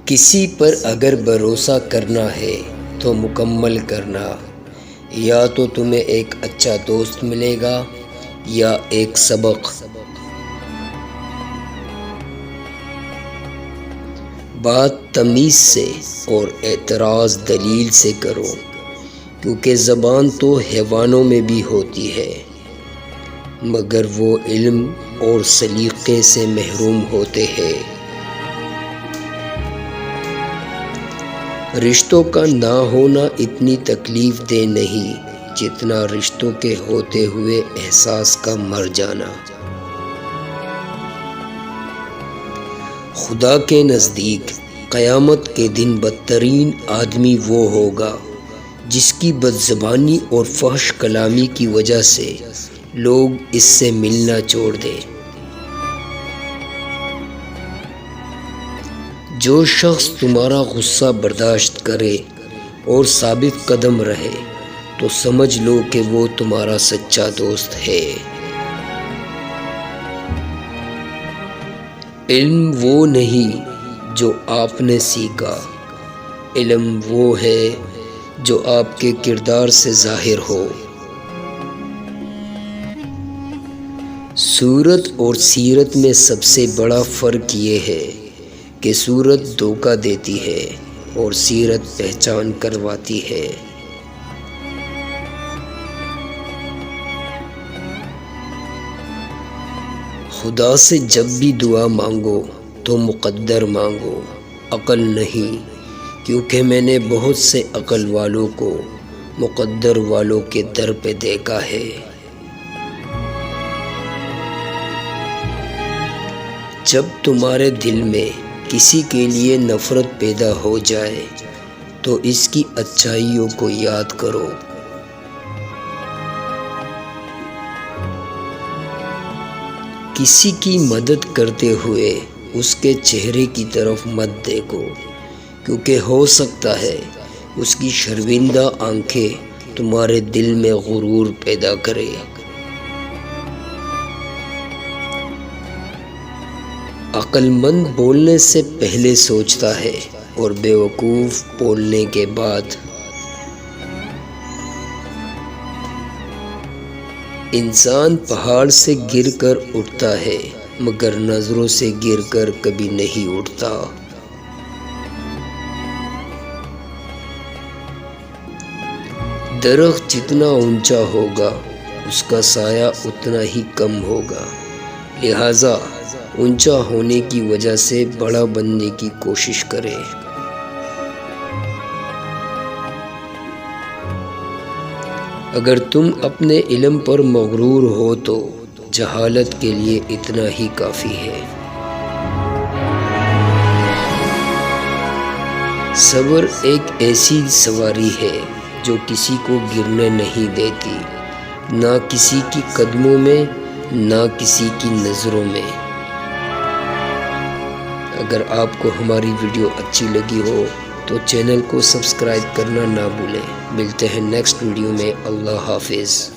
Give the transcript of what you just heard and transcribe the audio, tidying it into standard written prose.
کسی پر اگر بھروسہ کرنا ہے تو مکمل کرنا، یا تو تمہیں ایک اچھا دوست ملے گا یا ایک سبق۔ بات تمیز سے اور اعتراض دلیل سے کرو، کیونکہ زبان تو حیوانوں میں بھی ہوتی ہے، مگر وہ علم اور سلیقے سے محروم ہوتے ہیں۔ رشتوں کا نہ ہونا اتنی تکلیف دہ نہیں جتنا رشتوں کے ہوتے ہوئے احساس کا مر جانا۔ خدا کے نزدیک قیامت کے دن بدترین آدمی وہ ہوگا جس کی بدزبانی اور فحش کلامی کی وجہ سے لوگ اس سے ملنا چھوڑ دیں۔ جو شخص تمہارا غصہ برداشت کرے اور ثابت قدم رہے تو سمجھ لو کہ وہ تمہارا سچا دوست ہے۔ علم وہ نہیں جو آپ نے سیکھا، علم وہ ہے جو آپ کے کردار سے ظاہر ہو۔ صورت اور سیرت میں سب سے بڑا فرق یہ ہے کہ صورت دھوکہ دیتی ہے اور سیرت پہچان کرواتی ہے۔ خدا سے جب بھی دعا مانگو تو مقدر مانگو، عقل نہیں، کیونکہ میں نے بہت سے عقل والوں کو مقدر والوں کے در پہ دیکھا ہے۔ جب تمہارے دل میں کسی کے لیے نفرت پیدا ہو جائے تو اس کی اچھائیوں کو یاد کرو۔ کسی کی مدد کرتے ہوئے اس کے چہرے کی طرف مت دیکھو، کیونکہ ہو سکتا ہے اس کی شرمندہ آنکھیں تمہارے دل میں غرور پیدا کرے۔ عقل مند بولنے سے پہلے سوچتا ہے اور بیوقوف بولنے کے بعد۔ انسان پہاڑ سے گر کر اٹھتا ہے مگر نظروں سے گر کر کبھی نہیں اٹھتا۔ درخت جتنا اونچا ہوگا اس کا سایہ اتنا ہی کم ہوگا، لہذا اونچا ہونے کی وجہ سے بڑا بننے کی کوشش کرے۔ اگر تم اپنے علم پر مغرور ہو تو جہالت کے لیے اتنا ہی کافی ہے۔ صبر ایک ایسی سواری ہے جو کسی کو گرنے نہیں دیتی، نہ کسی کی قدموں میں نہ کسی کی نظروں میں۔ اگر آپ کو ہماری ویڈیو اچھی لگی ہو تو چینل کو سبسکرائب کرنا نہ بھولیں۔ ملتے ہیں نیکسٹ ویڈیو میں۔ اللہ حافظ۔